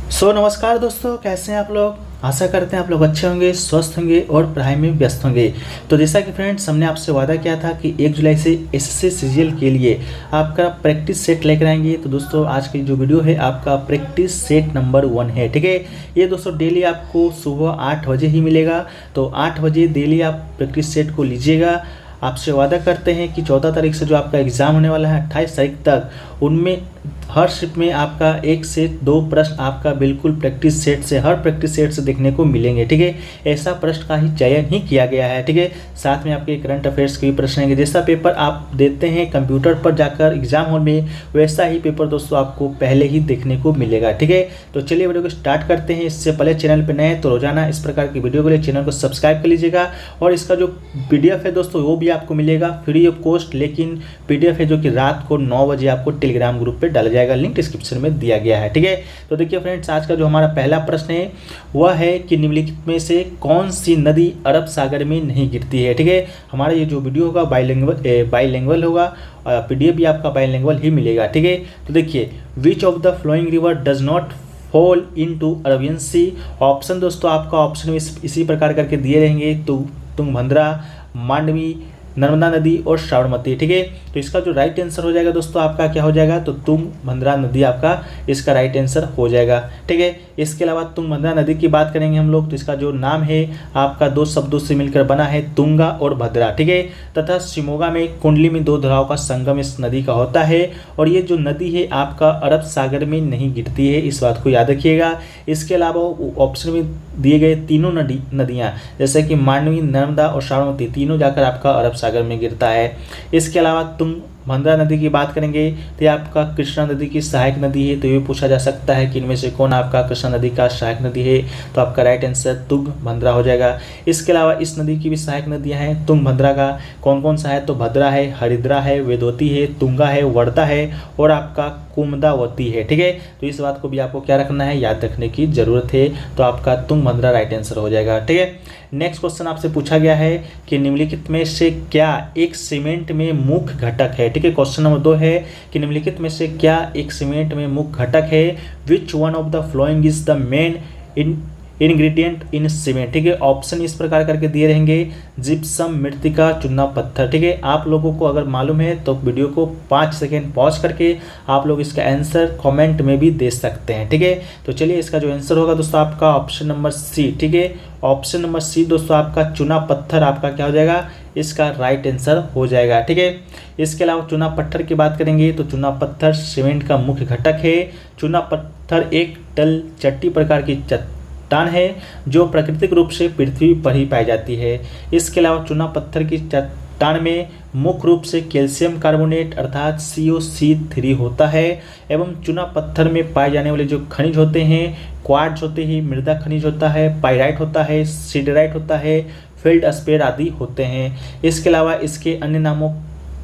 नमस्कार दोस्तों, कैसे हैं आप लोग। आशा करते हैं आप लोग अच्छे होंगे, स्वस्थ होंगे और पढ़ाई में व्यस्त होंगे। तो जैसा कि फ्रेंड्स हमने आपसे वादा किया था कि 1 जुलाई से एसएससी सीजीएल के लिए आपका प्रैक्टिस सेट लेकर आएंगे। तो दोस्तों आज की जो वीडियो है आपका प्रैक्टिस सेट नंबर 1 है, ठीक है। ये दोस्तों डेली आपको सुबह 8 बजे ही मिलेगा। तो 8 बजे डेली आप प्रैक्टिस सेट को लीजिएगा। आपसे वादा करते हैं कि 14 तारीख से जो आपका एग्ज़ाम होने वाला है 28 तारीख तक, उनमें हर शिफ्ट में आपका 1 से 2 प्रश्न आपका बिल्कुल प्रैक्टिस सेट से, हर प्रैक्टिस सेट से देखने को मिलेंगे, ठीक है। ऐसा प्रश्न का ही चयन ही किया गया है, ठीक है। साथ में आपके करंट अफेयर्स के भी प्रश्न आएंगे। जैसा पेपर आप देते हैं कंप्यूटर पर जाकर एग्जाम हॉल में, वैसा ही पेपर दोस्तों आपको पहले ही देखने को मिलेगा, ठीक है। तो चलिए वीडियो को स्टार्ट करते हैं। इससे पहले चैनल पर नए हैं तो रोजाना इस प्रकार की वीडियो के लिए चैनल को सब्सक्राइब कर लीजिएगा। और इसका जो PDF है दोस्तों वो भी आपको मिलेगा फ्री ऑफ कॉस्ट, लेकिन PDF है जो कि रात को 9 बजे आपको टेलीग्राम ग्रुप पे डाला जाएगा, लिंक डिस्क्रिप्शन में दिया गया है, ठीक है। तो देखिए फ्रेंड्स, आज का जो हमारा पहला प्रश्न है वह है कि निम्नलिखित में से कौन सी नदी अरब सागर में नहीं गिरती है, ठीक है। हमारा ये जो वीडियो होगा बाईलिंगुअल होगा, PDF भी आपका बाईलिंगुअल ही मिलेगा, ठीक है। तो देखिए, which of the flowing river does not fall into Arabian sea. Option दोस्तों आपका ऑप्शन में इसी प्रकार करके दिए रहेंगे, तुंगभद्रा, मांडवी, नर्मदा नदी और साबरमती, ठीक है। तो इसका जो राइट आंसर हो जाएगा दोस्तों आपका क्या हो जाएगा, तो तुंगभद्रा नदी आपका इसका राइट आंसर हो जाएगा, ठीक है। इसके अलावा तुंगभद्रा नदी की बात करेंगे हम लोग, तो इसका जो नाम है आपका 2 शब्दों से मिलकर बना है, तुंगा और भद्रा, ठीक है। तथा शिमोगा में कुंडली में 2 धाराओं का संगम इस नदी का होता है। और ये जो नदी है आपका अरब सागर में नहीं गिरती है, इस बात को याद रखिएगा। इसके अलावा ऑप्शन में दिए गए तीनों नदियाँ जैसे कि मांडवी, नर्मदा और साबरमती, तीनों जाकर आपका अरब सागर में गिरता है। इसके अलावा तुंगभद्रा नदी की बात करेंगे तो ये आपका कृष्णा नदी की सहायक नदी है। तो ये पूछा जा सकता है कि इनमें से कौन आपका कृष्णा नदी का सहायक नदी है, तो आपका राइट आंसर तुंगभद्रा हो जाएगा। इसके अलावा इस नदी की भी सहायक नदियां हैं तुंगभद्रा का, कौन कौन सा है, तो भद्रा है, हरिद्रा है, वेदवती है, तुंगा है, वर्धा है और आपका कुमुदावती है, ठीक है। तो इस बात को भी आपको क्या रखना है, याद रखने की जरूरत है। तो आपका तुंगभद्रा राइट आंसर हो जाएगा, ठीक है। नेक्स्ट क्वेश्चन आपसे पूछा गया है कि निम्नलिखित में से क्या एक सीमेंट में मुख्य घटक है, ठीक है। क्वेश्चन नंबर 2 है कि निम्नलिखित में से क्या एक सीमेंट में मुख्य घटक है। Which one of the following is the main ingredient in cement, ठीक है। ऑप्शन इस प्रकार करके दिए रहेंगे, जिप्सम, मृतिका, चूना पत्थर, ठीक है। आप लोगों को अगर मालूम है तो वीडियो को 5 सेकेंड पॉज करके आप लोग इसका आंसर कमेंट में भी दे सकते हैं, ठीक है। तो चलिए इसका जो आंसर होगा दोस्तों आपका ऑप्शन नंबर सी, ठीक है। ऑप्शन नंबर सी दोस्तों आपका चूना पत्थर आपका क्या हो जाएगा, इसका राइट आंसर हो जाएगा, ठीक है। इसके अलावा चूना पत्थर की बात करेंगे तो चूना पत्थर सीमेंट का मुख्य घटक है। चूना पत्थर एक तल चट्टी प्रकार की चट्टान है जो प्राकृतिक रूप से पृथ्वी पर ही पाई जाती है। इसके अलावा चूना पत्थर की चट्टान में मुख्य रूप से कैल्शियम कार्बोनेट अर्थात COC3 होता है। एवं चूना पत्थर में पाए जाने वाले जो खनिज होते हैं, क्वार्ट्ज होते हैं, मृदा खनिज होता है, पाइराइट होता है, सिडराइट होता है, फेल्डस्पेर आदि होते हैं। इसके अलावा इसके अन्य नामों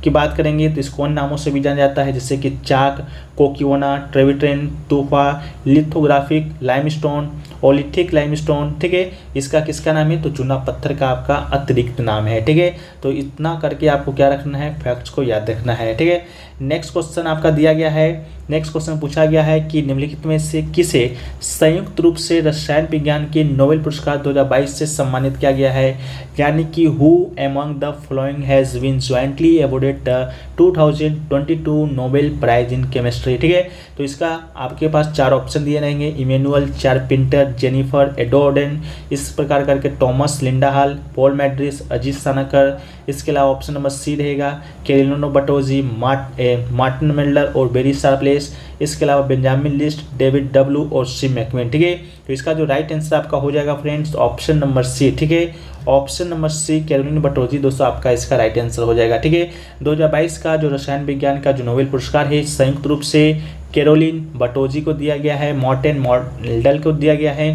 की बात करेंगे तो इसको अन्य नामों से भी जाना जाता है, जैसे कि चाक, कोकियोना, ट्रेविट्रेन, तूफा, लिथोग्राफिक लाइमस्टोन, ओलिथिक लाइमस्टोन, ठीक है। इसका किसका नाम है, तो चूना पत्थर का आपका अतिरिक्त नाम है, ठीक है। तो इतना करके आपको क्या रखना है, फैक्ट्स को याद रखना है, ठीक है। नेक्स्ट क्वेश्चन आपका दिया गया है। नेक्स्ट क्वेश्चन पूछा गया है कि निम्नलिखित में से किसे संयुक्त रूप से रसायन विज्ञान के नोबेल पुरस्कार 2022 से सम्मानित किया गया है, यानी कि who among the following has been jointly awarded the 2022 Nobel prize in chemistry, ठीक है। तो इसका आपके पास 4 ऑप्शन दिए रहेंगे, इमैनुअल चारपेंटर, जेनिफर एडोर्डन, इस प्रकार करके टॉमस लिंडाहाल, पॉल मैड्रिस, अजीत सानकर। इसके अलावा ऑप्शन नंबर सी रहेगा कैलिनो बटोजी, मार्टिन मेल्डर और बेरी शार्पलेस। इसके अलावा बेंजामिन लिस्ट, डेविड डब्ल्यू और सी मैकमेन, ठीक है। तो इसका जो राइट आंसर आपका हो जाएगा फ्रेंड्स ऑप्शन नंबर सी, ठीक है। ऑप्शन नंबर सी कैरोलिन बटोजी दोस्तों आपका इसका राइट आंसर हो जाएगा, ठीक है। 2022 का जो रसायन विज्ञान का जो नोबेल पुरस्कार है संयुक्त रूप से कैरोलिन बटोजी को दिया गया है, मार्टिन मेल्डर को दिया गया है,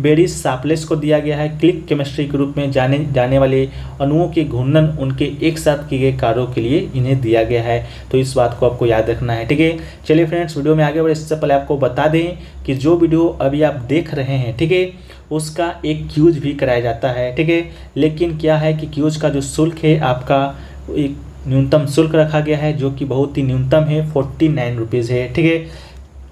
बेरी शार्पलेस को दिया गया है। क्लिक केमिस्ट्री के रूप में जाने जाने वाले अणुओं के घूर्णन उनके एक साथ किए गए कार्यों के लिए इन्हें दिया गया है। तो इस बात को आपको याद रखना है, ठीक है। चलिए फ्रेंड्स वीडियो में आगे बढ़े इससे पहले आपको बता दें कि जो वीडियो अभी आप देख रहे हैं, ठीक है, उसका एक क्यूज भी कराया जाता है, ठीक है। लेकिन क्या है कि क्यूज का जो शुल्क है आपका एक न्यूनतम शुल्क रखा गया है जो कि बहुत ही न्यूनतम है, 49 रुपीज़ है, ठीक है।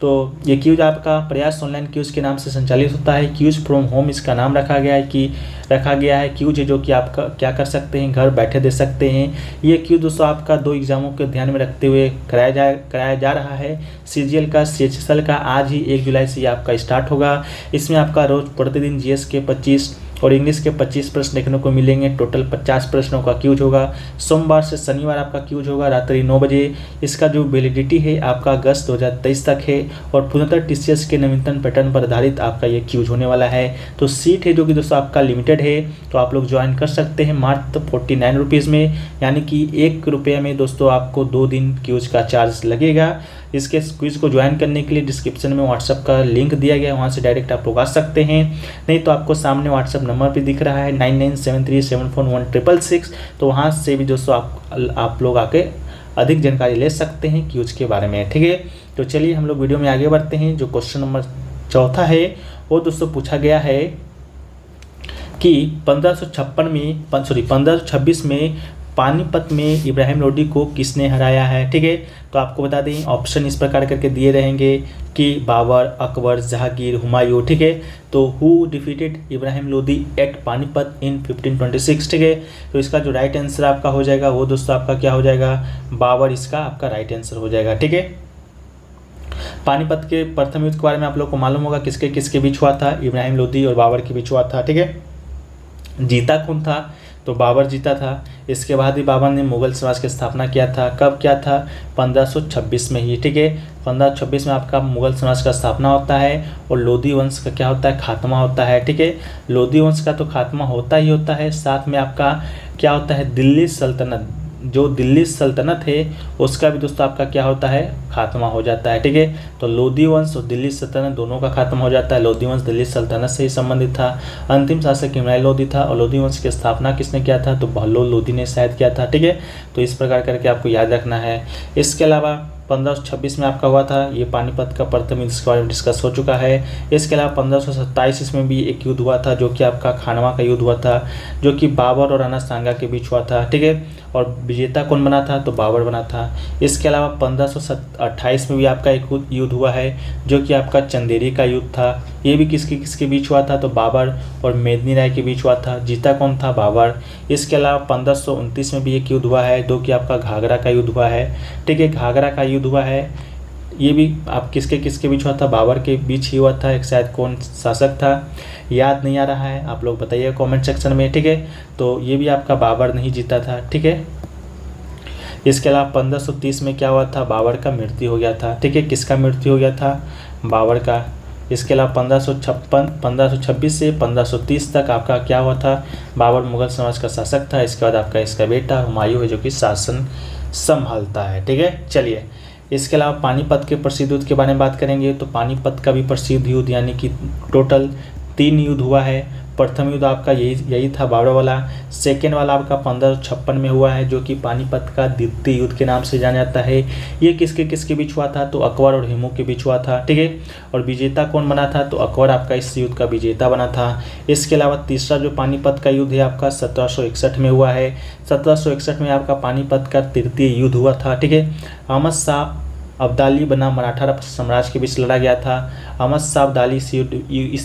तो ये क्यूज आपका प्रयास ऑनलाइन क्यूज के नाम से संचालित होता है। क्यूज फ्रॉम होम इसका नाम रखा गया है क्यूज है जो कि आपका क्या कर सकते हैं, घर बैठे दे सकते हैं। ये क्यूज दोस्तों आपका 2 एग्जामों के ध्यान में रखते हुए कराया जा रहा है। सीजीएल का CHSL का आज ही 1 जुलाई से ये आपका स्टार्ट होगा। इसमें आपका रोज प्रतिदिन जीएस के 25 और इंग्लिश के 25 प्रश्न देखने को मिलेंगे। टोटल 50 प्रश्नों का क्यूज होगा। सोमवार से शनिवार आपका क्यूज होगा रात्रि 9 बजे। इसका जो वैलिडिटी है आपका अगस्त 2023 तक है और पूर्णतः TCS के नवीनतम पैटर्न पर आधारित आपका ये क्यूज होने वाला है। तो सीट है जो कि दोस्तों आपका लिमिटेड है, तो आप लोग ज्वाइन कर सकते हैं मात्र 49 रुपीज़ में, यानी कि 1 रुपये में दोस्तों आपको 2 दिन क्यूज का चार्ज लगेगा। इसके क्विज को ज्वाइन करने के लिए डिस्क्रिप्शन में व्हाट्सअप का लिंक दिया गया है, वहाँ से डायरेक्ट आप लोग आ सकते हैं। नहीं तो आपको सामने व्हाट्सअप नंबर भी दिख रहा है 9973741666, तो वहाँ से भी दोस्तों आप लोग आके अधिक जानकारी ले सकते हैं क्यूज के बारे में। ठीक है, तो चलिए हम लोग वीडियो में आगे बढ़ते हैं। जो क्वेश्चन नंबर 4 है वो दोस्तों पूछा गया है कि 1526 में पानीपत में इब्राहिम लोदी को किसने हराया है। ठीक है, तो आपको बता दें ऑप्शन इस प्रकार करके दिए रहेंगे कि बाबर, अकबर, जहांगीर, हुमायूं। ठीक है, तो who defeated Ibrahim Lodi at Panipat in 1526। ठीक है, तो इसका जो राइट आंसर आपका हो जाएगा वो दोस्तों आपका क्या हो जाएगा, बाबर इसका आपका राइट आंसर हो जाएगा। ठीक है, पानीपत के प्रथम युद्ध के बारे में आप लोग को मालूम होगा किसके किसके बीच हुआ था, इब्राहिम लोदी और बाबर के बीच हुआ था। ठीक है, जीता कौन था, तो बाबर जीता था। इसके बाद ही बाबर ने मुगल साम्राज्य की स्थापना किया था। कब किया था, 1526 में ही। ठीक है, 1526 में आपका मुगल साम्राज्य का स्थापना होता है और लोदी वंश का क्या होता है, खात्मा होता है। ठीक है, लोदी वंश का तो खात्मा होता ही होता है, साथ में आपका क्या होता है, दिल्ली सल्तनत, जो दिल्ली सल्तनत है उसका भी दोस्तों आपका क्या होता है, खात्मा हो जाता है। ठीक है, तो लोदी वंश और दिल्ली सल्तनत दोनों का खात्मा हो जाता है। लोदी वंश दिल्ली सल्तनत से ही संबंधित था। अंतिम शासक इमरान लोदी था और लोदी वंश की स्थापना किसने किया था, तो बहलोल लोदी ने शायद किया था। ठीक है, तो इस प्रकार करके आपको याद रखना है। इसके अलावा 1526 में आपका हुआ था ये पानीपत का प्रथम युद्ध, इसके बारे में डिस्कस हो चुका है। इसके अलावा 1527 में भी एक युद्ध हुआ था जो कि आपका खानवा का युद्ध हुआ था, जो कि बाबर और राणा सांगा के बीच हुआ था। ठीक है, और विजेता कौन बना था, तो बाबर बना था। इसके अलावा 1528 में भी आपका एक युद्ध हुआ है जो कि आपका चंदेरी का युद्ध था। ये भी किसके बीच हुआ था, तो बाबर और मेदिनी राय के बीच हुआ था। जीता कौन था, बाबर। इसके अलावा 1529 में भी एक युद्ध हुआ है जो कि आपका घाघरा का युद्ध हुआ है। ठीक है, घाघरा का युद्ध हुआ है, ये भी आप किसके बीच हुआ था, बाबर के बीच ही हुआ था। एक शायद कौन शासक था, याद नहीं आ रहा है, आप लोग बताइए कमेंट सेक्शन में। ठीक है, तो ये भी आपका बाबर नहीं जीता था। ठीक है, इसके अलावा 1530 में क्या हुआ था, बाबर का मृत्यु हो गया था। ठीक है, किसका मृत्यु हो गया था, बाबर का। इसके अलावा 1526 से 1530 तक आपका क्या हुआ था, बाबर मुगल साम्राज्य का शासक था। इसके बाद आपका इसका बेटा हुमायूं है जो कि शासन संभालता है। ठीक है, चलिए इसके अलावा पानीपत के प्रसिद्ध युद्ध के बारे में बात करेंगे। तो पानीपत का भी प्रसिद्ध युद्ध यानी कि टोटल 3 युद्ध हुआ है। प्रथम युद्ध आपका यही था बाबर वाला। सेकेंड वाला आपका 1556 में हुआ है जो कि पानीपत का द्वितीय युद्ध के नाम से जाना जाता है। ये किसके बीच हुआ था, तो अकबर और हिमू के बीच हुआ था। ठीक है, और विजेता कौन बना था, तो अकबर आपका इस युद्ध का विजेता बना था। इसके अलावा तीसरा जो पानीपत का युद्ध है आपका 1761 में हुआ है। 1761 में आपका पानीपत का तृतीय युद्ध हुआ था। ठीक है, अहमद शाह अब्दाली बना मराठा साम्राज्य के बीच लड़ा गया था। अहमद शाह अब्दाली इस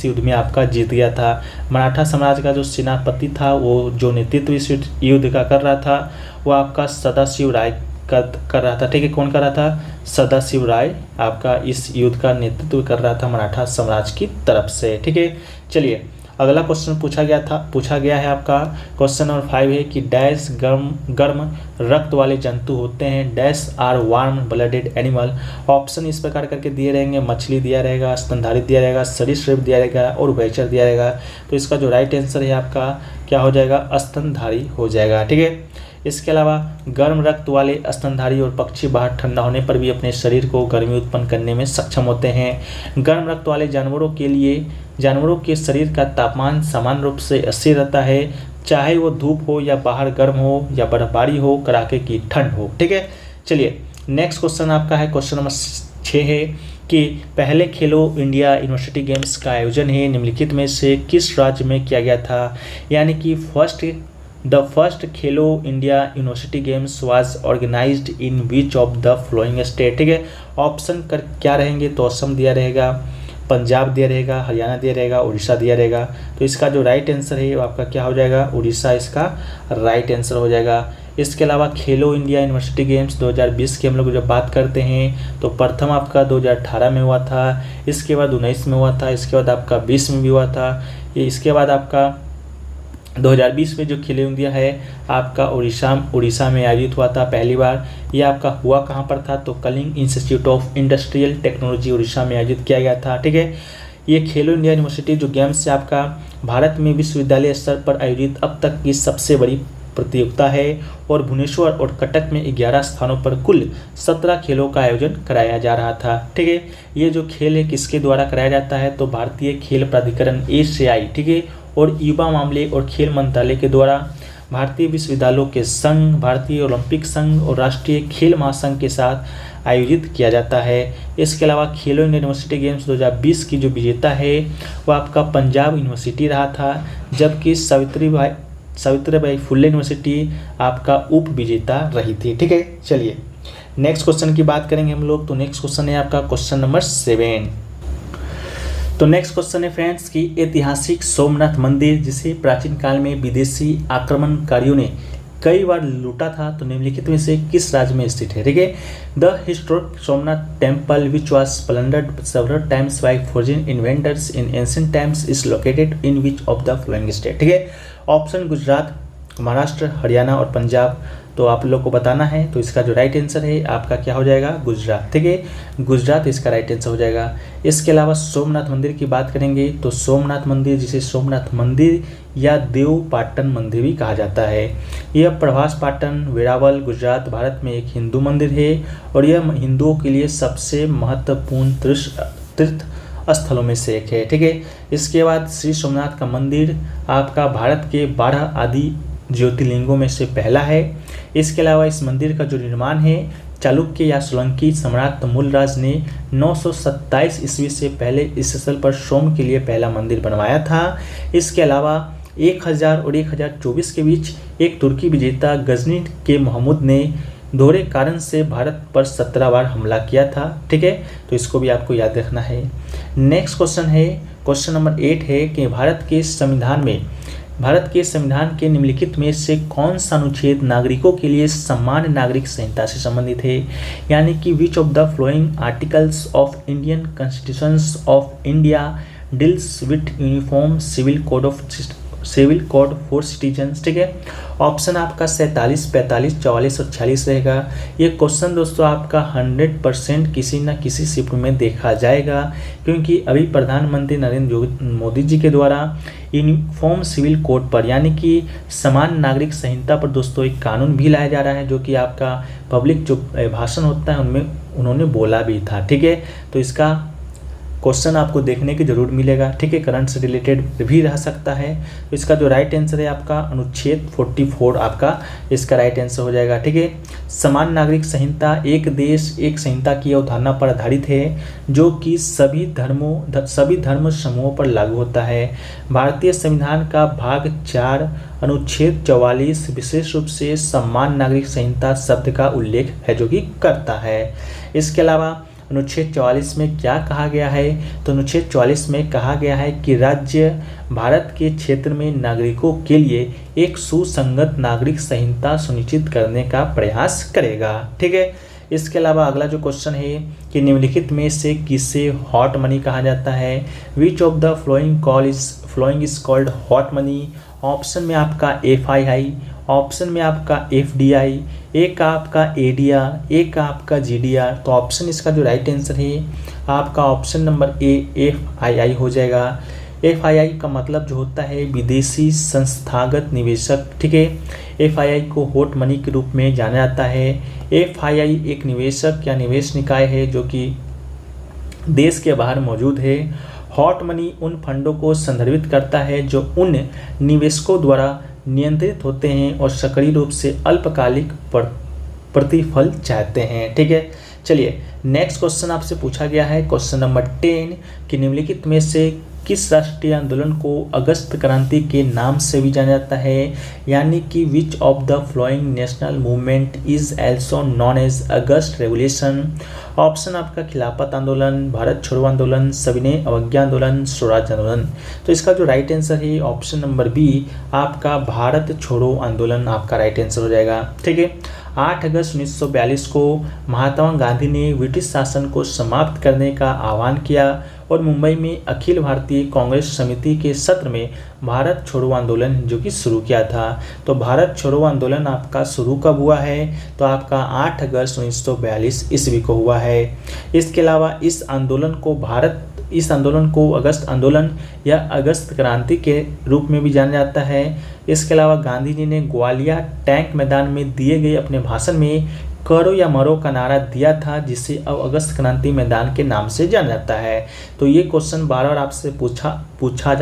युद्ध में आपका जीत गया था। मराठा साम्राज्य का जो सेनापति था, वो जो नेतृत्व इस युद्ध का कर रहा था, वो आपका सदाशिव राय कर रहा था। ठीक है, कौन कर रहा था, सदाशिव राय आपका इस युद्ध का नेतृत्व कर रहा था मराठा साम्राज्य की तरफ से। ठीक है, चलिए अगला क्वेश्चन पूछा गया है आपका क्वेश्चन नंबर 5 है कि डैश गर्म रक्त वाले जंतु होते हैं, dash are warm blooded animal. Option इस प्रकार करके दिए रहेंगे, मछली दिया रहेगा, स्तनधारी दिया रहेगा, सरीसृप दिया रहेगा और उभयचर दिया रहेगा। तो इसका जो राइट आंसर है आपका क्या हो जाएगा, स्तनधारी हो जाएगा। ठीक है, इसके अलावा गर्म रक्त वाले स्तनधारी और पक्षी बाहर ठंडा होने पर भी अपने शरीर को गर्मी उत्पन्न करने में सक्षम होते हैं। गर्म रक्त वाले जानवरों के शरीर का तापमान समान रूप से स्थिर रहता है, चाहे वो धूप हो या बाहर गर्म हो या बर्फबारी हो, कड़ाके की ठंड हो। ठीक है, चलिए नेक्स्ट क्वेश्चन आपका है क्वेश्चन नंबर 6 है कि पहले खेलो इंडिया यूनिवर्सिटी गेम्स का आयोजन है निम्नलिखित में से किस राज्य में किया गया था। यानी कि first the first Khelo India university games was organised in which of the following state. ठीक है, ऑप्शन कर क्या रहेंगे, तो असम दिया रहेगा, पंजाब दिया रहेगा, हरियाणा दिया रहेगा, उड़ीसा दिया रहेगा। तो इसका जो राइट आंसर है वो आपका क्या हो जाएगा, उड़ीसा इसका राइट आंसर हो जाएगा। इसके अलावा खेलो इंडिया यूनिवर्सिटी गेम्स 2020 की हम लोग जब बात करते हैं तो प्रथम आपका 2018 में हुआ था, इसके बाद 19 में हुआ था, इसके बाद आपका 20 में भी हुआ था, ये इसके बाद आपका 2020 में जो खेलो इंडिया है आपका उड़ीसा में आयोजित हुआ था पहली बार। ये आपका हुआ कहाँ पर था, तो Kalinga institute of industrial technology Orissa में आयोजित किया गया था। ठीक है, ये खेलो इंडिया यूनिवर्सिटी जो गेम्स से आपका भारत में विश्वविद्यालय स्तर पर आयोजित अब तक की सबसे बड़ी प्रतियोगिता है और भुवनेश्वर और कटक में 11 स्थानों पर कुल 17 खेलों का आयोजन कराया जा रहा था। ठीक है, ये जो खेल है किसके द्वारा कराया जाता है, तो भारतीय खेल प्राधिकरण एशियाई, ठीक है, और युवा मामले और खेल मंत्रालय के द्वारा भारतीय विश्वविद्यालयों के संघ, भारतीय ओलंपिक संघ और राष्ट्रीय खेल महासंघ के साथ आयोजित किया जाता है। इसके अलावा खेलो इंडिया यूनिवर्सिटी गेम्स 2020 की जो विजेता है वह आपका पंजाब यूनिवर्सिटी रहा था, जबकि सावित्रीबाई फुले यूनिवर्सिटी आपका उप विजेता रही थी। ठीक है, चलिए नेक्स्ट क्वेश्चन की बात करेंगे हम लोग। तो नेक्स्ट क्वेश्चन है आपका क्वेश्चन नंबर 7। तो नेक्स्ट क्वेश्चन है फ्रेंड्स कि ऐतिहासिक सोमनाथ मंदिर जिसे प्राचीन काल में विदेशी आक्रमणकारियों ने कई बार लूटा था, तो निम्नलिखित में से किस राज्य में स्थित है। ठीक है, the historic Somnath temple which was plundered several times bye foreign inventors in ancient times is located in which of the following state. ठीक है, ऑप्शन गुजरात, महाराष्ट्र, हरियाणा और पंजाब। तो आप लोग को बताना है, तो इसका जो राइट आंसर है आपका क्या हो जाएगा, गुजरात। ठीक है, गुजरात इसका राइट आंसर हो जाएगा। इसके अलावा सोमनाथ मंदिर की बात करेंगे तो सोमनाथ मंदिर जिसे सोमनाथ मंदिर या देवपाटन मंदिर भी कहा जाता है, यह प्रभास पाटन, वेरावल, गुजरात, भारत में एक हिंदू मंदिर है और यह हिंदुओं के लिए सबसे महत्वपूर्ण तीर्थ स्थलों में से एक है। ठीक है, इसके बाद श्री सोमनाथ का मंदिर आपका भारत के 12 आदि ज्योतिर्लिंगों में से पहला है। इसके अलावा इस मंदिर का जो निर्माण है चालुक्य या सोलंकी सम्राट तमूलराज ने 927 ईस्वी से पहले इस स्थल पर सोम के लिए पहला मंदिर बनवाया था। इसके अलावा 1000 और 1024 के बीच एक तुर्की विजेता गजनी के महमूद ने दोहरे कारण से भारत पर 17 बार हमला किया था। ठीक है, तो इसको भी आपको याद रखना है। नेक्स्ट क्वेश्चन है क्वेश्चन नंबर 8 है कि भारत के संविधान के निम्नलिखित में से कौन सा अनुच्छेद नागरिकों के लिए सामान्य नागरिक संहिता से संबंधित है, यानी कि which of the following articles of Indian constitution of India deals with uniform civil code for citizens. ठीक है, ऑप्शन आपका 47, 45, 44 और 46 रहेगा। ये क्वेश्चन दोस्तों आपका 100% किसी न किसी शिफ्ट में देखा जाएगा, क्योंकि अभी प्रधानमंत्री नरेंद्र मोदी जी के द्वारा यूनिफॉर्म सिविल कोड पर यानी कि समान नागरिक संहिता पर दोस्तों एक कानून भी लाया जा रहा है, जो कि आपका पब्लिक जो भाषण होता है उनमें उन्होंने बोला भी था। ठीक है, तो इसका क्वेश्चन आपको देखने की जरूर मिलेगा। ठीक है, करंट से रिलेटेड भी रह सकता है। तो इसका जो राइट आंसर है आपका अनुच्छेद 44 आपका इसका राइट आंसर हो जाएगा। ठीक है, समान नागरिक संहिता एक देश एक संहिता की अवधारणा पर आधारित है, जो कि सभी धर्म समूहों पर लागू होता है। भारतीय संविधान का भाग 4 अनुच्छेद 44 विशेष रूप से समान नागरिक संहिता शब्द का उल्लेख है, जो कि करता है। इसके अलावा अनुच्छेद 44 में क्या कहा गया है, तो अनुच्छेद 44 में कहा गया है कि राज्य भारत के क्षेत्र में नागरिकों के लिए एक सुसंगत नागरिक संहिता सुनिश्चित करने का प्रयास करेगा। ठीक है, इसके अलावा अगला जो क्वेश्चन है कि निम्नलिखित में से किसे हॉट मनी कहा जाता है, विच of the following is called hot money. Option में आपका FII, ऑप्शन में आपका FDI, एक आपका ADR, एक आपका GDR। तो ऑप्शन इसका जो राइट आंसर है आपका ऑप्शन नंबर A FII हो जाएगा। FII का मतलब जो होता है विदेशी संस्थागत निवेशक। ठीक है, FII को हॉट मनी के रूप में जाना जाता है। FII एक निवेशक या निवेश निकाय है जो कि देश के बाहर मौजूद है। हॉट मनी उन फंडों को संदर्भित करता है जो उन निवेशकों द्वारा नियंत्रित होते हैं और सक्रिय रूप से अल्पकालिक प्रतिफल चाहते हैं। ठीक है, चलिए नेक्स्ट क्वेश्चन आपसे पूछा गया है क्वेश्चन नंबर 10 कि निम्नलिखित में से किस राष्ट्रीय आंदोलन को अगस्त क्रांति के नाम से भी जाना जाता है, यानी कि which of the following national movement is also known as August revolution. Option आपका खिलाफत आंदोलन, भारत छोड़ो आंदोलन, सविनय अवज्ञा आंदोलन, स्वराज आंदोलन। तो इसका जो राइट आंसर है ऑप्शन नंबर बी आपका भारत छोड़ो आंदोलन आपका राइट आंसर हो जाएगा। ठीक है, 8 अगस्त 1942 को महात्मा गांधी ने ब्रिटिश शासन को समाप्त करने का आह्वान किया और मुंबई में अखिल भारतीय कांग्रेस समिति के सत्र में भारत छोड़ो आंदोलन जो कि शुरू किया था। तो भारत छोड़ो आंदोलन आपका शुरू कब हुआ है, तो आपका 8 अगस्त 1942 ईस्वी को हुआ है। इसके अलावा इस आंदोलन को अगस्त आंदोलन या अगस्त क्रांति के रूप में भी जाना जाता है। इसके अलावा गांधी जी ने ग्वालियर टैंक मैदान में दिए गए अपने भाषण में करो या मरो का नारा दिया था, जिसे अब अगस्त क्रांति मैदान के नाम से जाना जाता है। तो ये क्वेश्चन बार बार आपसे पूछा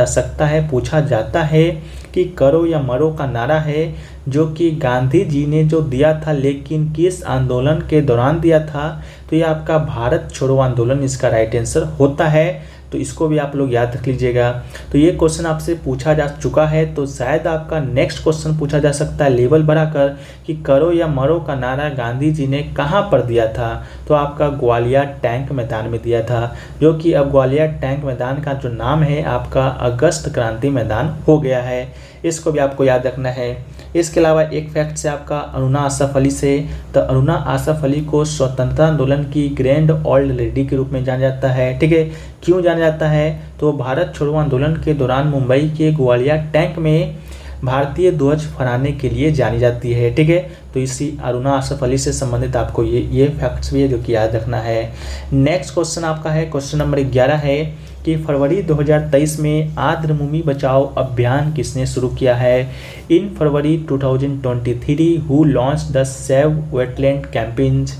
जाता है कि करो या मरो का नारा है जो कि गांधी जी ने जो दिया था, लेकिन किस आंदोलन के दौरान दिया था, तो ये आपका भारत छोड़ो आंदोलन इसका राइट आंसर होता है। तो इसको भी आप लोग याद रख लीजिएगा। तो ये क्वेश्चन आपसे पूछा जा चुका है, तो शायद आपका नेक्स्ट क्वेश्चन पूछा जा सकता है लेवल बढ़ाकर कि करो या मरो का नारा गांधी जी ने कहाँ पर दिया था, तो आपका ग्वालियर टैंक मैदान में दिया था, जो कि अब ग्वालियर टैंक मैदान का जो नाम है आपका अगस्त क्रांति मैदान हो गया है। इसको भी आपको याद रखना है। इसके अलावा एक फैक्ट से आपका अरुणा आसफ अली से, तो अरुणा आसफ अली को स्वतंत्रता आंदोलन की ग्रैंड ओल्ड लेडी के रूप में जाना जाता है। ठीक है, क्यों जाना जाता है, तो भारत छोड़ो आंदोलन के दौरान मुंबई के ग्वालियर टैंक में भारतीय ध्वज फहराने के लिए जानी जाती है। ठीक है, तो इसी अरुणा आसफ अली से संबंधित आपको ये फैक्ट्स भी है जो कि याद रखना है। नेक्स्ट क्वेश्चन आपका है क्वेश्चन नंबर 11 है कि फरवरी 2023 में आर्द्रभूमि बचाओ अभियान किसने शुरू किया है। In February 2023 who launch the save wetland campaigns.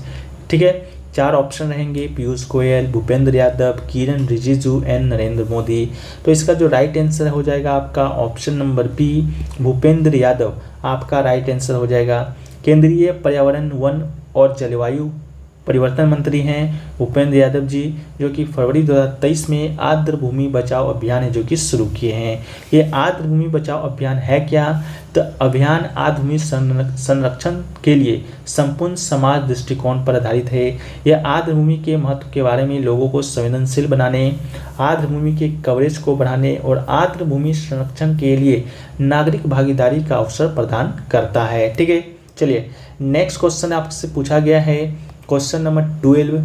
ठीक है, 4 ऑप्शन रहेंगे, पीयूष गोयल, भूपेंद्र यादव, किरण रिजिजू एंड नरेंद्र मोदी। तो इसका जो राइट आंसर हो जाएगा आपका option number B Bhupender Yadav आपका राइट आंसर हो जाएगा। केंद्रीय पर्यावरण वन और जलवायु परिवर्तन मंत्री हैं भूपेंद्र यादव जी, जो कि फरवरी 2023 में आर्द्रभूमि बचाओ अभियान है जो कि शुरू किए हैं। ये आर्द्रभूमि बचाओ अभियान है क्या, तो अभियान आर्द्रभूमि संरक्षण के लिए संपूर्ण समाज दृष्टिकोण पर आधारित है। यह आर्द्रभूमि के महत्व के बारे में लोगों को संवेदनशील बनाने, आर्द्रभूमि के कवरेज को बढ़ाने और आर्द्रभूमि संरक्षण के लिए नागरिक भागीदारी का अवसर प्रदान करता है। ठीक है, चलिए नेक्स्ट क्वेश्चन आपसे पूछा गया है क्वेश्चन नंबर 12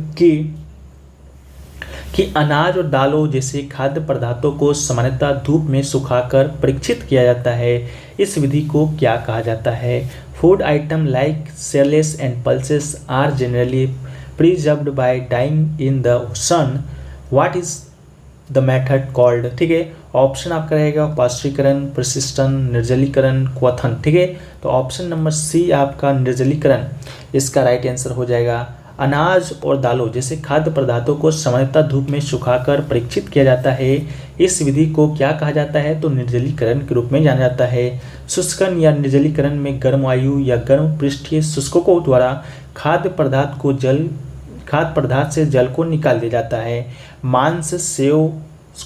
कि अनाज और दालों जैसे खाद्य पदार्थों को सामान्यतः धूप में सुखाकर परीक्षित किया जाता है। इस विधि को क्या कहा जाता है। Food item like cereals and pulses are generally preserved by drying in the sun. What is the method called. ठीक है, ऑप्शन आपका रहेगा पाश्चुरीकरण, प्रशिष्टन, निर्जलीकरण, क्वथन। ठीक है, तो ऑप्शन नंबर सी आपका निर्जलीकरण इसका राइट आंसर हो जाएगा। अनाज और दालों जैसे खाद्य पदार्थों को सामान्यतः धूप में सुखाकर परीक्षित किया जाता है। इस विधि को क्या कहा जाता है, तो निर्जलीकरण के रूप में जाना जाता है। शुष्कन या निर्जलीकरण में गर्म वायु या गर्म पृष्ठीय शुष्कों द्वारा खाद्य पदार्थ से जल को निकाल दिया जाता है। मांस, सेव,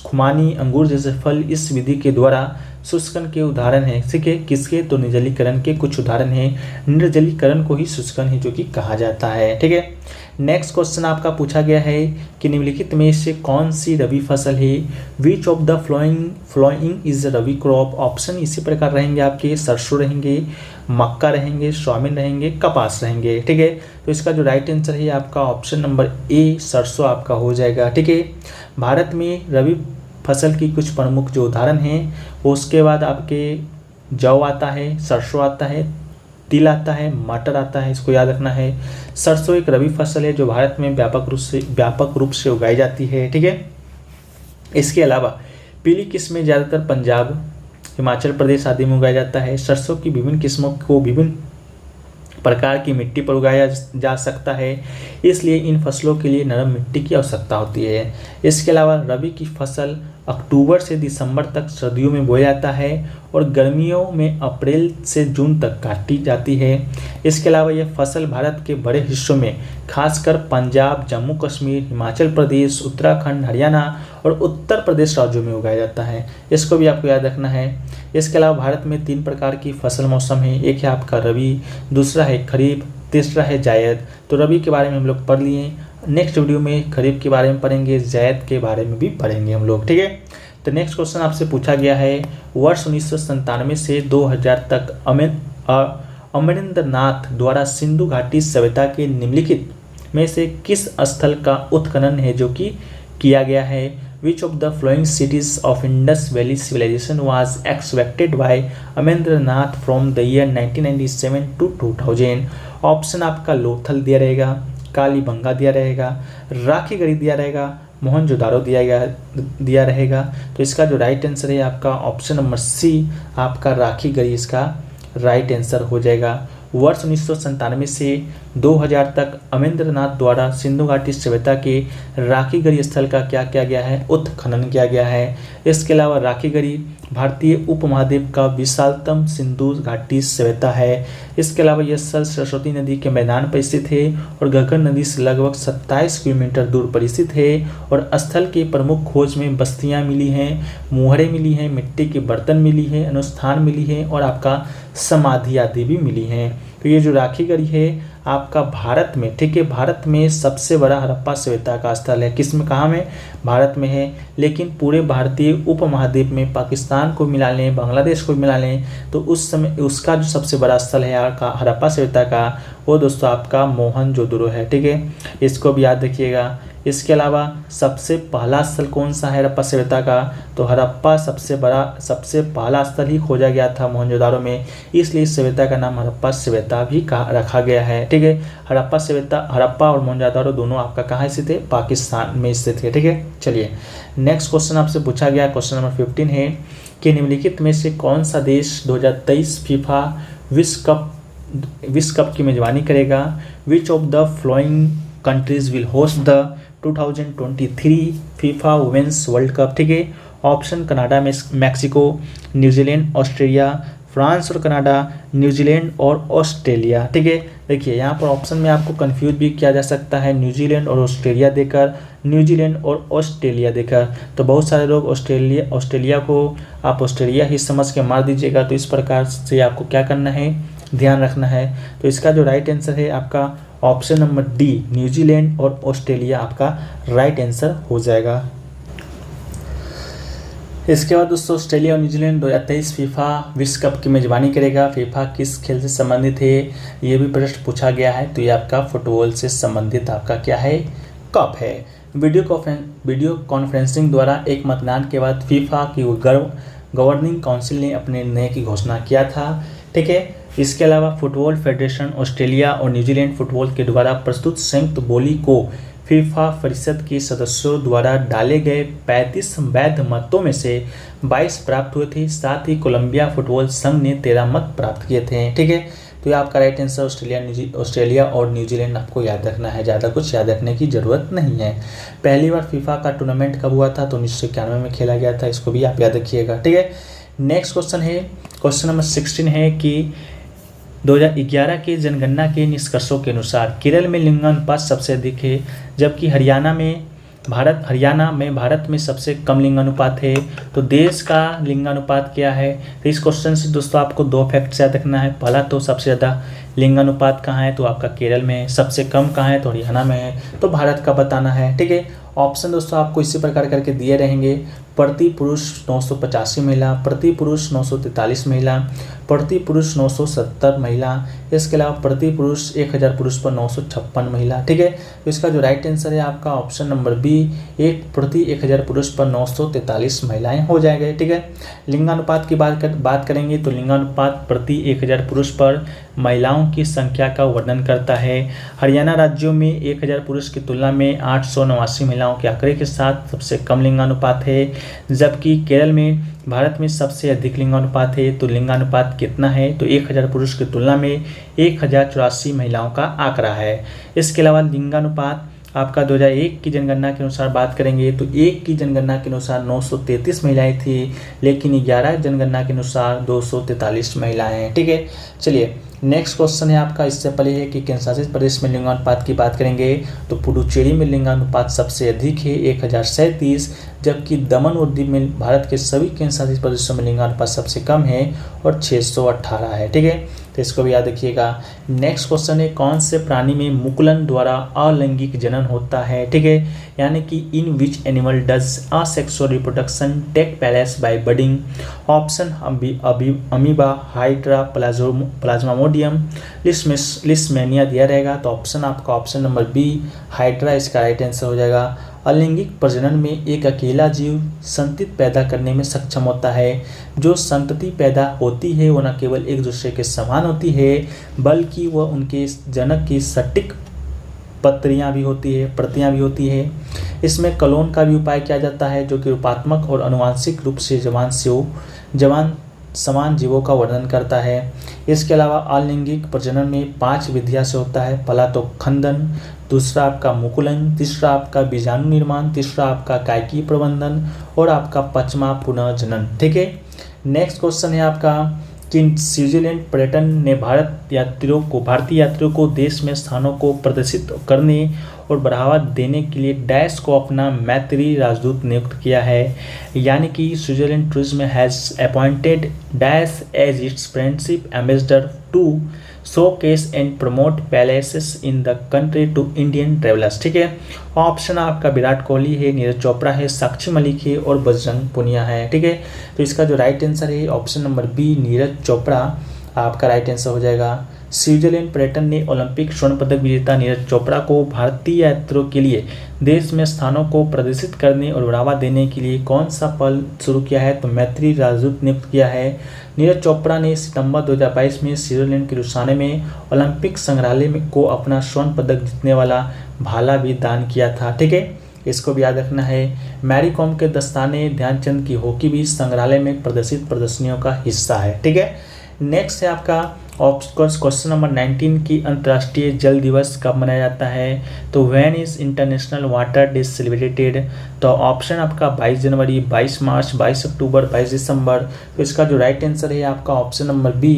खुमानी, अंगूर जैसे फल इस विधि के द्वारा शुष्कन के उदाहरण हैं। ठीक है, किसके, तो निर्जलीकरण के कुछ उदाहरण हैं। निर्जलीकरण को ही शुष्कन ही जो कि कहा जाता है। ठीक है, नेक्स्ट क्वेश्चन आपका पूछा गया है कि निम्नलिखित में से कौन सी रबी फसल है। विच of the following is rabi crop. Option इसी प्रकार रहेंगे आपके, सरसों रहेंगे, मक्का रहेंगे, सोयाबीन रहेंगे, कपास रहेंगे। ठीक है, तो इसका जो राइट आंसर है आपका ऑप्शन नंबर ए सरसों आपका हो जाएगा। ठीक है, भारत में रबी फसल की कुछ प्रमुख जो उदाहरण हैं, उसके बाद आपके जौ आता है, सरसों आता है, तिल आता है, मटर आता है। इसको याद रखना है। सरसों एक रबी फसल है जो भारत में व्यापक रूप से उगाई जाती है। ठीक है, इसके अलावा पीली किस्में ज़्यादातर पंजाब, हिमाचल प्रदेश आदि में उगाया जाता है। सरसों की विभिन्न किस्मों को विभिन्न प्रकार की मिट्टी पर उगाया जा सकता है, इसलिए इन फसलों के लिए नरम मिट्टी की आवश्यकता होती है। इसके अलावा रबी की फसल अक्टूबर से दिसंबर तक सर्दियों में बोया जाता है और गर्मियों में अप्रैल से जून तक काटी जाती है। इसके अलावा यह फसल भारत के बड़े हिस्सों में खासकर पंजाब, जम्मू कश्मीर, हिमाचल प्रदेश, उत्तराखंड, हरियाणा और उत्तर प्रदेश राज्यों में उगाया जाता है। इसको भी आपको याद रखना है। इसके अलावा भारत में 3 प्रकार की फसल मौसम है। एक है आपका रबी, दूसरा है खरीफ, तीसरा है जायद। तो रबी के बारे में हम लोग पढ़ लिए। नेक्स्ट वीडियो में खरीफ के बारे में पढ़ेंगे, जायद के बारे में भी पढ़ेंगे हम लोग, ठीक है। तो नेक्स्ट क्वेश्चन आपसे पूछा गया है, वर्ष 1997 से 2000 तक अमरेंद्रनाथ द्वारा सिंधु घाटी सभ्यता के निम्नलिखित में से किस स्थल का उत्खनन है जो कि किया गया है। Which of the following cities of Indus Valley Civilization was excavated by Amarendranath from the year 1997 to 2000? Option आपका लोथल दिया रहेगा, कालीबंगा दिया रहेगा, राखीगढ़ी दिया रहेगा, मोहनजोदारो दिया रहेगा। तो इसका जो राइट आंसर है आपका ऑप्शन नंबर सी, आपका राखीगढ़ी इसका राइट आंसर हो जाएगा। वर्ष 1997 से 2000 तक अमरेंद्रनाथ द्वारा सिंधु घाटी सभ्यता के राखीगढ़ी स्थल का क्या किया गया है, उत्खनन किया गया है। इसके अलावा राखीगढ़ी भारतीय उपमहाद्वीप का विशालतम सिंधु घाटी सभ्यता है। इसके अलावा यह स्थल सरस्वती नदी के मैदान पर स्थित है और घग्गर नदी से लगभग 27 किलोमीटर दूर पर स्थित है। और स्थल के प्रमुख खोज में बस्तियां मिली हैं, मुहरें मिली हैं, मिट्टी के बर्तन मिली है, अनुष्ठान मिली है और आपका समाधि आदि भी मिली हैं। तो ये जो राखीगढ़ी है आपका भारत में, ठीक है, भारत में सबसे बड़ा हड़प्पा सभ्यता का स्थल है। किस में, कहाँ में, भारत में है। लेकिन पूरे भारतीय उपमहाद्वीप में पाकिस्तान को मिला लें, बांग्लादेश को मिला लें तो उस समय उसका जो सबसे बड़ा स्थल है आपका हड़प्पा सभ्यता का, वो दोस्तों आपका मोहनजोदड़ो है, ठीक है, इसको भी याद रखिएगा। इसके अलावा सबसे पहला स्थल कौन सा है हड़प्पा सभ्यता का, तो हड़प्पा सबसे पहला स्थल ही खोजा गया था मोहनजोदारो में, इसलिए इस सभ्यता का नाम हड़प्पा सभ्यता भी रखा गया है, ठीक है। हड़प्पा सभ्यता, हड़प्पा और मोहनजोदारो दोनों आपका कहाँ स्थित है, पाकिस्तान में स्थित है, ठीक है। चलिए नेक्स्ट क्वेश्चन आपसे पूछा गया, क्वेश्चन नंबर 15 है कि निम्नलिखित में से कौन सा देश 2023 फीफा विश्व कप की मेजबानी करेगा। Which of the following countries will host the 2023 FIFA women's world cup, ठीक है। Option Canada, Mexico, New Zealand, Australia, France और कनाडा, न्यूजीलैंड और ऑस्ट्रेलिया, ठीक है। देखिए यहाँ पर ऑप्शन में आपको कंफ्यूज भी किया जा सकता है, न्यूजीलैंड और ऑस्ट्रेलिया देकर, न्यूजीलैंड और ऑस्ट्रेलिया देकर। तो बहुत सारे लोग ऑस्ट्रेलिया को आप ऑस्ट्रेलिया ही समझ के मार दीजिएगा। तो इस प्रकार से आपको क्या करना है, ध्यान रखना है। तो इसका जो राइट आंसर है आपका ऑप्शन नंबर डी, न्यूजीलैंड और ऑस्ट्रेलिया आपका राइट आंसर हो जाएगा। इसके बाद दोस्तों ऑस्ट्रेलिया और न्यूजीलैंड 2023 फीफा विश्व कप की मेजबानी करेगा। फीफा किस खेल से संबंधित है, ये भी प्रश्न पूछा गया है। तो ये आपका फुटबॉल से संबंधित आपका क्या है, कप है। वीडियो कॉन्फ्रेंसिंग द्वारा एक मतदान के बाद फीफा की गवर्निंग काउंसिल ने अपने निर्णय की घोषणा किया था, ठीक है। इसके अलावा फुटबॉल फेडरेशन ऑस्ट्रेलिया और न्यूजीलैंड फुटबॉल के द्वारा प्रस्तुत संयुक्त बोली को फीफा परिषद के सदस्यों द्वारा डाले गए 35 वैध मतों में से 22 प्राप्त हुए थे। साथ ही कोलंबिया फुटबॉल संघ ने 13 मत प्राप्त किए थे, ठीक है। तो ये आपका राइट आंसर ऑस्ट्रेलिया और न्यूजीलैंड आपको याद रखना है, ज़्यादा कुछ याद रखने की ज़रूरत नहीं है। पहली बार फीफा का टूर्नामेंट कब हुआ था, तो 1991 में खेला गया था, इसको भी आप याद रखिएगा, ठीक है। नेक्स्ट क्वेश्चन है, क्वेश्चन नंबर 16 है कि 2011 के जनगणना के निष्कर्षों के अनुसार केरल में लिंगानुपात सबसे अधिक है, जबकि हरियाणा में भारत में सबसे कम लिंगानुपात है। तो देश का लिंगानुपात क्या है, तो इस क्वेश्चन से दोस्तों आपको 2 फैक्ट याद रखना है। पहला तो सबसे ज़्यादा लिंगानुपात कहाँ है, तो आपका केरल में है। सबसे कम कहाँ है, तो हरियाणा में है। तो भारत का बताना है, ठीक है। ऑप्शन दोस्तों आपको इसी प्रकार करके दिए रहेंगे। प्रति पुरुष 985 महिला, प्रति पुरुष 943 महिला, प्रति पुरुष 970 महिला, इसके अलावा प्रति पुरुष 1000 पुरुष पर 956 महिला, ठीक है। तो इसका जो राइट आंसर है आपका ऑप्शन नंबर बी, एक प्रति 1000 पुरुष पर 943 महिलाएं हो जाएंगे, ठीक है। लिंगानुपात की बात करेंगे तो लिंगानुपात प्रति 1000 पुरुष पर महिलाओं की संख्या का वर्णन करता है। हरियाणा राज्यों में 1000 पुरुष की तुलना में 889 महिलाओं के आंकड़े के साथ सबसे कम लिंगानुपात है। जबकि केरल में भारत में सबसे अधिक लिंगानुपात है। तो लिंगानुपात कितना है, तो 1000 पुरुष की तुलना में 1084 महिलाओं का आंकड़ा है। इसके अलावा लिंगानुपात आपका 2001 की जनगणना के अनुसार बात करेंगे तो 1 की जनगणना के अनुसार 933 महिलाएं थी, लेकिन 11 जनगणना के अनुसार 243 महिलाएं हैं। ठीक है, चलिए नेक्स्ट क्वेश्चन है आपका। इससे पहले है कि केंद्र शासित प्रदेश में लिंगानुपात की बात करेंगे तो पुडुचेरी में लिंगानुपात सबसे अधिक है 1037, जबकि दमन और दीव में भारत के सभी केंद्र शासित प्रदेशों में लिंगानुपात सबसे कम है और 618 है। ठीक है, तो इसको भी याद रखिएगा। नेक्स्ट क्वेश्चन है, कौन से प्राणी में मुकुलन द्वारा अलैंगिक जनन होता है। ठीक है, यानी कि in which animal does asexual reproduction take place by budding. Option amoeba, hydra, plasmodium, leishmania दिया रहेगा। तो ऑप्शन आपका ऑप्शन नंबर बी हाइड्रा इसका राइट आंसर हो जाएगा। अलैंगिक प्रजनन में एक अकेला जीव संतति पैदा करने में सक्षम होता है। जो संतति पैदा होती है वो न केवल एक दूसरे के समान होती है, बल्कि वह उनके जनक की सटीक प्रतियां भी होती है। इसमें कलोन का भी उपाय किया जाता है, जो कि रूपात्मक और आनुवंशिक रूप से समान जीवों का वर्णन करता है। इसके अलावा अलैंगिक प्रजनन में 5 विधियां से होता है। पहला तो खंडन, दूसरा आपका मुकुलन, तीसरा आपका बीजाणु निर्माण, तीसरा आपका कायकी प्रबंधन और आपका 5वां पुनर्जनन। ठीक है, नेक्स्ट क्वेश्चन है आपका कि स्विट्जरलैंड पर्यटन ने भारतीय यात्रियों को देश में स्थानों को प्रदर्शित करने और बढ़ावा देने के लिए डैश को अपना मैत्री राजदूत नियुक्त किया है। यानी कि Switzerland tourism has appointed dash as its friendship ambassador to showcase and promote palaces in the country to Indian travellers. ठीक है, ऑप्शन आपका विराट कोहली है, नीरज चोपड़ा है, साक्षी मलिक है और बजरंग पुनिया है। ठीक है, तो इसका जो राइट आंसर है option number B Neeraj Chopra आपका राइट आंसर हो जाएगा। स्विट्जरलैंड पर्यटन ने ओलंपिक स्वर्ण पदक विजेता नीरज चोपड़ा को भारतीय यात्रियों के लिए देश में स्थानों को प्रदर्शित करने और बढ़ावा देने के लिए कौन सा पहल शुरू किया है, तो मैत्री राजदूत नियुक्त किया है। नीरज चोपड़ा ने सितंबर 2022 में स्विट्जरलैंड के लुसाने में ओलंपिक संग्रहालय को अपना स्वर्ण पदक जीतने वाला भाला भी दान किया था। ठीक है, इसको भी याद रखना है। मैरी कॉम के दस्ताने, ध्यानचंद की हॉकी भी संग्रहालय में प्रदर्शित प्रदर्शनियों का हिस्सा है। ठीक है, नेक्स्ट है आपका क्वेश्चन नंबर 19 की अंतर्राष्ट्रीय जल दिवस कब मनाया जाता है, तो when is international water day celebrated. तो ऑप्शन आपका 22 जनवरी, 22 मार्च, 22 अक्टूबर, 22 दिसंबर। तो इसका जो राइट आंसर है आपका ऑप्शन नंबर बी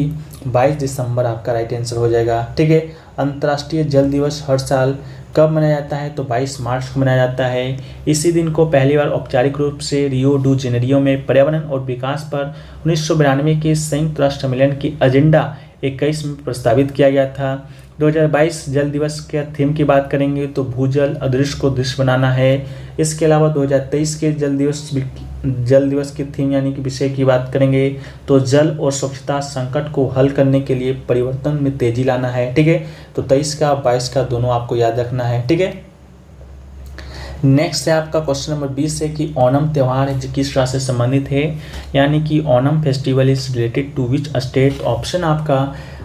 22 दिसंबर आपका राइट आंसर हो जाएगा। ठीक है, अंतर्राष्ट्रीय जल दिवस हर साल कब मनाया जाता है, तो 22 मार्च को मनाया जाता है। इसी दिन को पहली बार औपचारिक रूप से रियो डू जेनेरियो में पर्यावरण और विकास पर 1992 के संयुक्त राष्ट्र सम्मेलन की एजेंडा 21 में प्रस्तावित किया गया था। 2022 जल दिवस के थीम की बात करेंगे तो भूजल अदृश्य को दृश्य बनाना है। इसके अलावा 2023 के जल दिवस की थीम यानी कि विषय की बात करेंगे तो जल और स्वच्छता संकट को हल करने के लिए परिवर्तन में तेजी लाना है। ठीक है, तो 23 का 22 का दोनों आपको याद रखना है। ठीक है, नेक्स्ट है आपका क्वेश्चन नंबर 20 है कि ओणम त्यौहार किस राज्य से संबंधित है, यानी कि Onam festival is related to which state. Option आपका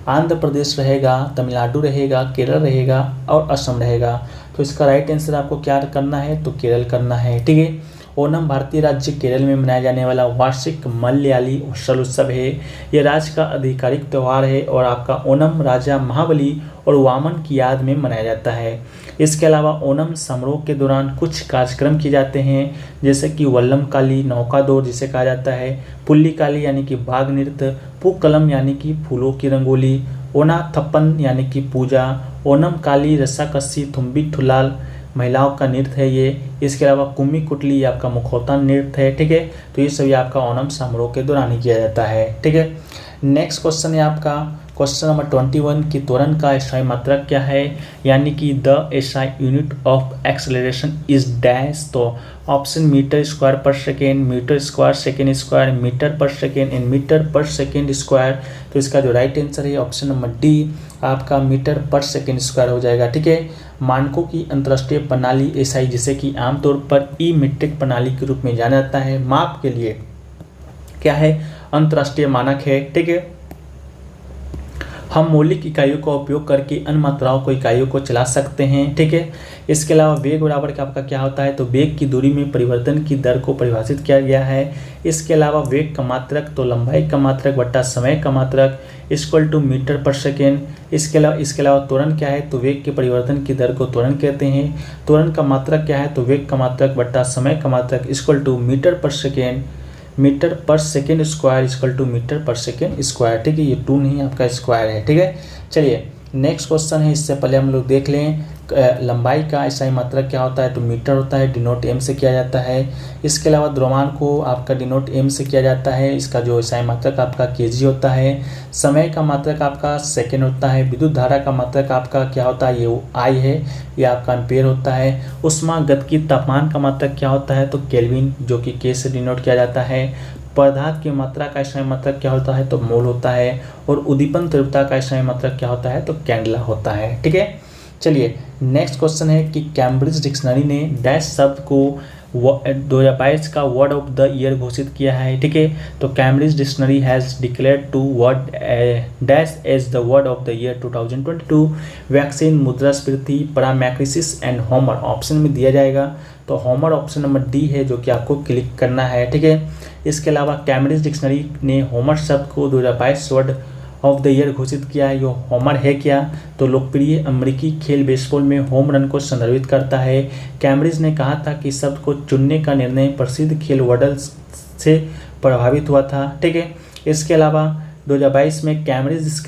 आंध्र प्रदेश रहेगा, तमिलनाडु रहेगा, केरल रहेगा और असम रहेगा। तो इसका राइट आंसर आपको क्या करना है, तो केरल करना है। ठीक है, ओणम भारतीय राज्य केरल में मनाया जाने वाला वार्षिक मलयाली फसल उत्सव है। यह राज्य का आधिकारिक त्यौहार है और आपका ओणम राजा महाबली और वामन की याद में मनाया जाता है। इसके अलावा ओणम समारोह के दौरान कुछ कार्यक्रम किए जाते हैं, जैसे कि वल्लम काली नौका दौड़ जिसे कहा जाता है, पुल्ली काली यानी कि बाघ नृत्य, पूकलम यानी कि फूलों की रंगोली, ओना थप्पन यानी कि पूजा, ओणम काली रस्साकस्सी थुम्बी ठुलाल महिलाओं का नृत्य है ये। इसके अलावा कुम्मी कुटली आपका मुखौता नृत्य है। ठीक है, तो ये सभी आपका ओणम समारोह के दौरान ही किया जाता है। ठीक है, नेक्स्ट क्वेश्चन है आपका क्वेश्चन नंबर 21 की त्वरण का एसआई मात्रक क्या है, यानी कि the SI unit of acceleration is dash. तो option metre square per second, metre square second square, metre per second and metre per second square. तो इसका जो राइट आंसर है ऑप्शन नंबर डी आपका मीटर पर सेकेंड स्क्वायर हो जाएगा। ठीक है, मानकों की अंतर्राष्ट्रीय प्रणाली एसआई जिसे कि आमतौर पर ई मीट्रिक प्रणाली के रूप में जाना जाता है, माप के लिए क्या है अंतर्राष्ट्रीय मानक है। ठीक है, हम मौलिक इकाइयों का उपयोग करके अन्य मात्राओं को इकाइयों को चला सकते हैं। ठीक है, इसके अलावा वेग बराबर का आपका क्या होता है, तो वेग की दूरी में परिवर्तन की दर को परिभाषित किया गया है। इसके अलावा वेग का मात्रक तो लंबाई का मात्रक बट्टा समय का मात्रक equal to metre per second. इसके अलावा त्वरण क्या है, तो वेग के परिवर्तन की दर को त्वरण कहते हैं। त्वरण का मात्रक क्या है, तो वेग का मात्रक बट्टा समय का मात्रक equal to metre per second square equal to metre per second square. ठीक है, ये टू नहीं आपका स्क्वायर है। ठीक है, चलिए नेक्स्ट क्वेश्चन है, इससे पहले हम लोग देख लें लंबाई का SI मात्रक क्या होता है, तो मीटर होता है, डिनोट M से किया जाता है। इसके अलावा द्रव्यमान को आपका डिनोट M से किया जाता है, इसका जो SI मात्रक आपका kg होता है। समय का मात्रक आपका सेकेंड होता है। विद्युत धारा का मात्रक आपका क्या होता है, ये I है, ये आपका एम्पेयर होता है। ऊष्मागतिकी तापमान का मात्रक क्या होता है, तो केल्विन, जो कि K से डिनोट किया जाता है। पदार्थ की मात्रा का SI मात्रक क्या होता है, तो मोल होता है। और उद्दीपन तीव्रता का SI मात्रक क्या होता है, तो कैंडला होता है। ठीक है, चलिए नेक्स्ट क्वेश्चन है कि कैम्ब्रिज डिक्शनरी ने डैश शब्द को 2022 का वर्ड ऑफ द ईयर घोषित किया है। ठीक है, तो Cambridge dictionary has declared to word dash as the word of the year 2022 vaccine, मुद्रास्फीति, पैरामैक्रिसिस एंड होमर। ऑप्शन में दिया जाएगा, तो होमर ऑप्शन नंबर डी है जो कि आपको क्लिक करना है। ठीक है, इसके अलावा कैम्ब्रिज डिक्शनरी ने होमर शब्द को 2022 वर्ड ऑफ द ईयर घोषित किया है। यो होमर है क्या, तो लोकप्रिय अमेरिकी खेल बेसबॉल में होम रन को संदर्भित करता है। कैम्ब्रिज ने कहा था कि शब्द को चुनने का निर्णय प्रसिद्ध खेल वर्डल से प्रभावित हुआ था। ठीक है, इसके अलावा 2022 में कैम्ब्रिज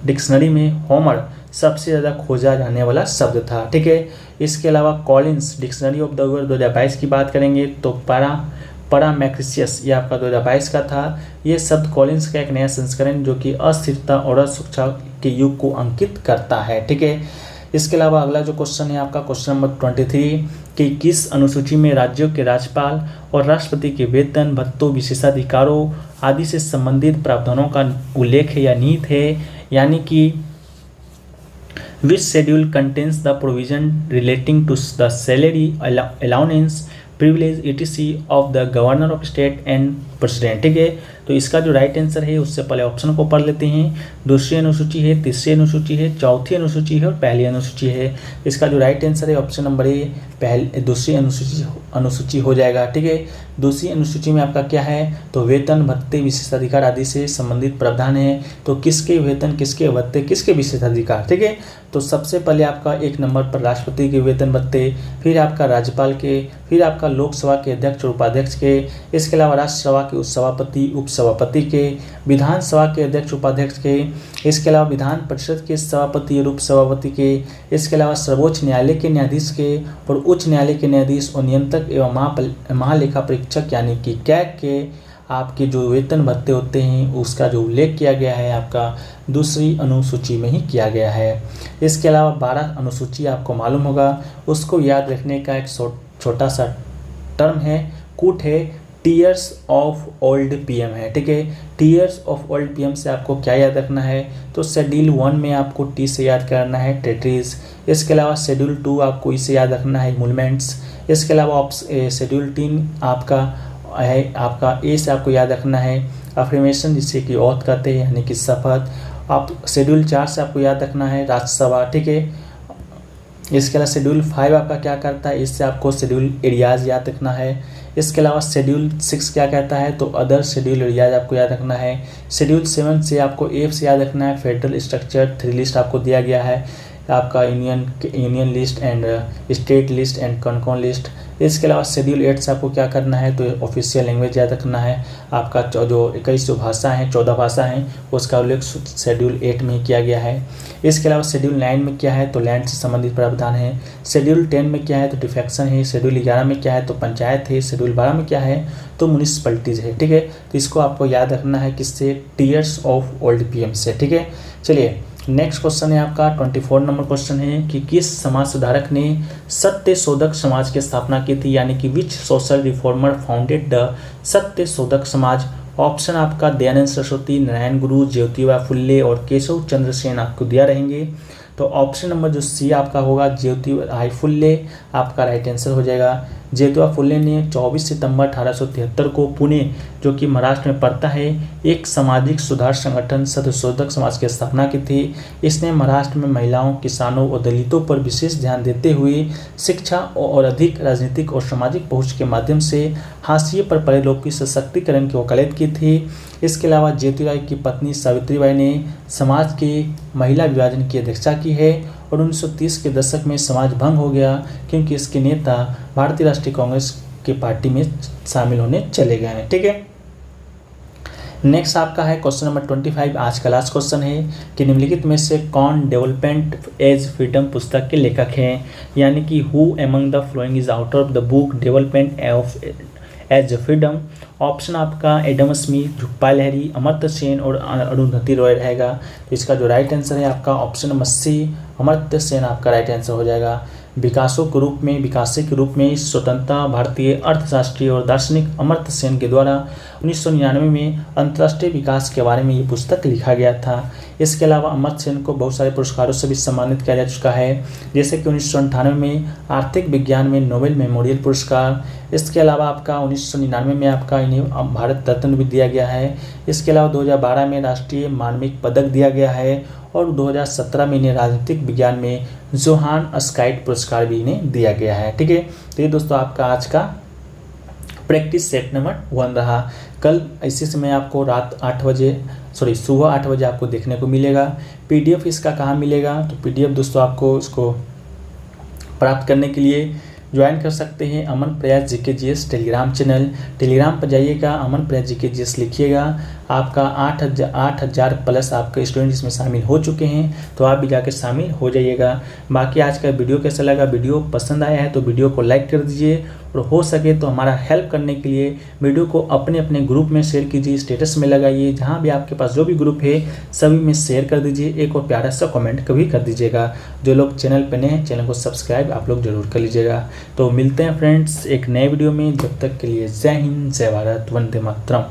डिक्शनरी में होमर सबसे ज़्यादा खोजा जाने वाला शब्द था। ठीक है, इसके अलावा Collins dictionary of the year 2022 की बात करेंगे तो पैरामैक्रिसियस ये आपका 2022 का था। ये शब्द कॉलिंस का एक नया संस्करण जो कि अस्थिरता और असुरक्षा के युग को अंकित करता है। ठीक है, इसके अलावा अगला जो क्वेश्चन है आपका क्वेश्चन नंबर 23 कि किस अनुसूची में राज्यों के राज्यपाल और राष्ट्रपति के वेतन, भत्तों, विशेषाधिकारों आदि से संबंधित प्रावधानों का उल्लेख है या निहित है, यानी कि which schedule contains the provision relating to the salary allowance privilege ETC of the governor of state and president. ठीक है, तो इसका जो राइट आंसर है उससे पहले ऑप्शन को पढ़ लेते हैं। दूसरी अनुसूची है, तीसरी अनुसूची है, चौथी अनुसूची है और पहली अनुसूची है। इसका जो राइट आंसर है ऑप्शन नंबर ए दूसरी अनुसूची हो जाएगा। ठीक है, दूसरी अनुसूची में आपका क्या है, तो वेतन, भत्ते, विशेषाधिकार आदि से संबंधित प्रावधान है। तो किसके वेतन, किसके भत्ते, किसके विशेषाधिकार। ठीक है, तो सबसे पहले आपका एक नंबर पर राष्ट्रपति के वेतन भत्ते, फिर आपका राज्यपाल के, फिर आपका लोकसभा के अध्यक्ष और उपाध्यक्ष के, इसके अलावा राज्यसभा के सभापति उपसभापति के, विधानसभा के अध्यक्ष उपाध्यक्ष के, इसके अलावा विधान परिषद के सभापति और उपसभापति के, इसके अलावा सर्वोच्च न्यायालय के न्यायाधीश के और उच्च न्यायालय के न्यायाधीश और नियंत्रक एवं महालेखा परीक्षक यानी कि कैग के आपके जो वेतन भत्ते होते हैं उसका जो उल्लेख किया गया है आपका दूसरी अनुसूची में ही किया गया है। इसके अलावा 12 अनुसूची आपको मालूम होगा, उसको याद रखने का एक छोटा सा टर्म है, कूट है, टीयर्स ऑफ ओल्ड PM है। ठीक है, टीयर्स ऑफ ओल्ड PM से आपको क्या याद रखना है, तो शेड्यूल 1 में आपको T से याद करना है टेरिटरीज। इसके अलावा शेड्यूल 2 आपको इसे याद रखना है मूवमेंट्स। इसके अलावा शेड्यूल 3 आपका है, आपका ए से आपको याद रखना है अफर्मेशन जिसे कि औत कहते हैं यानी कि शपथ। आप शेड्यूल 4 से आपको याद रखना है राज्यसभा। ठीक है, इसके अलावा शेड्यूल 5 आपका क्या करता है, इससे आपको शेड्यूल एरियाज याद रखना है। इसके अलावा शेड्यूल 6 क्या कहता है, तो अदर शेड्यूल एरियाज आपको याद रखना है। शेड्यूल 7 से आपको F से याद रखना है फेडरल स्ट्रक्चर 3 लिस्ट आपको दिया गया है, आपका union list and state list and concurrent list. इसके अलावा शेड्यूल 8 से आपको क्या करना है, तो ऑफिशियल लैंग्वेज याद रखना है। आपका जो 21 जो भाषा हैं 14 भाषा हैं उसका उल्लेख शेड्यूल 8 में किया गया है। इसके अलावा शेड्यूल 9 में क्या है, तो लैंड से संबंधित प्रावधान है। शेड्यूल 10 में क्या है, तो डिफेक्शन है। शेड्यूल 11 में क्या है, तो पंचायत है। शेड्यूल 12 में क्या है, तो म्यूनिसिपैलिटीज़ है। ठीक है, तो इसको आपको याद रखना है किससे, टीयर्स ऑफ ओल्ड PM से। ठीक है, चलिए नेक्स्ट क्वेश्चन है आपका 24 नंबर क्वेश्चन है कि किस समाज सुधारक ने सत्य शोधक समाज की स्थापना की थी, यानी कि विच सोशल रिफॉर्मर फाउंडेड द सत्य शोधक समाज। ऑप्शन आपका दयानंद सरस्वती, नारायण गुरु, ज्योतिबा फुल्ले और केशव चंद्र सेन आपको दिया रहेंगे। तो ऑप्शन नंबर जो C आपका होगा ज्योतिबा फुल्ले आपका राइट आंसर हो जाएगा। ज्योतिबा फुले ने 24 सितंबर 1873 को पुणे, जो कि महाराष्ट्र में पड़ता है, एक सामाजिक सुधार संगठन सत्यशोधक समाज की स्थापना की थी। इसने महाराष्ट्र में महिलाओं, किसानों और दलितों पर विशेष ध्यान देते हुए शिक्षा और अधिक राजनीतिक और सामाजिक पहुंच के माध्यम से हाशिए पर पड़े लोगों की सशक्तिकरण की वकालत की थी। इसके अलावा ज्योतिराव की पत्नी सावित्रीबाई ने समाज के महिला विभाजन की अध्यक्षता की है और 1930 के दशक में समाज भंग हो गया क्योंकि इसके नेता भारतीय राष्ट्रीय कांग्रेस के पार्टी में शामिल होने चले गए हैं। ठीक है, नेक्स्ट आपका है क्वेश्चन नंबर 25। आज का लास्ट क्वेश्चन है कि निम्नलिखित में से कौन डेवलपमेंट एज फ्रीडम पुस्तक के लेखक हैं, यानी कि who among the following is out of the book development as freedom. Option आपका एडम स्मिथ, झुप्पा लहरी, अमर्त्य सेन और अरुंधति रॉय रहेगा। तो इसका जो राइट आंसर है आपका option number C, Amartya Sen आपका राइट आंसर हो जाएगा। विकासक के रूप में स्वतंत्रता भारतीय अर्थशास्त्री और दार्शनिक अमर्त्य सेन के द्वारा 1999 में अंतर्राष्ट्रीय विकास के बारे में ये पुस्तक लिखा गया था। इसके अलावा अमर्त्य सेन को बहुत सारे पुरस्कारों से भी सम्मानित किया जा चुका है, जैसे कि 1998 में आर्थिक विज्ञान में नोबेल मेमोरियल पुरस्कार। इसके अलावा आपका 1999 में आपका इन्हें भारत रत्न भी दिया गया है। इसके अलावा 2012 में राष्ट्रीय मानविक पदक दिया गया है और 2017 में इन्हें राजनीतिक विज्ञान में जोहान स्काइट पुरस्कार भी इन्हें दिया गया है। ठीक है, तो ये दोस्तों आपका आज का प्रैक्टिस सेट नंबर 1 रहा। कल इसी समय आपको सुबह 8 बजे आपको देखने को मिलेगा। PDF इसका कहाँ मिलेगा, तो PDF दोस्तों आपको इसको प्राप्त करने के लिए ज्वाइन कर सकते हैं अमन प्रयास GKGS टेलीग्राम चैनल। टेलीग्राम पर जाइएगा, अमन प्रयास GKGS लिखिएगा, आपका 8,000 प्लस आपके स्टूडेंट इसमें शामिल हो चुके हैं, तो आप भी जाकर शामिल हो जाइएगा। बाकी आज का वीडियो कैसा लगा, वीडियो पसंद आया है तो वीडियो को लाइक कर दीजिए और हो सके तो हमारा हेल्प करने के लिए वीडियो को अपने अपने ग्रुप में शेयर कीजिए, स्टेटस में लगाइए, जहाँ भी आपके पास जो भी ग्रुप है सभी में शेयर कर दीजिए। एक और प्यारा सा कमेंट कभी कर दीजिएगा। जो लोग चैनल पर नए हैं चैनल को सब्सक्राइब आप लोग जरूर कर लीजिएगा। तो मिलते हैं फ्रेंड्स एक नए वीडियो में, जब तक के लिए जय हिंद, जय भारत, वंदे मातरम।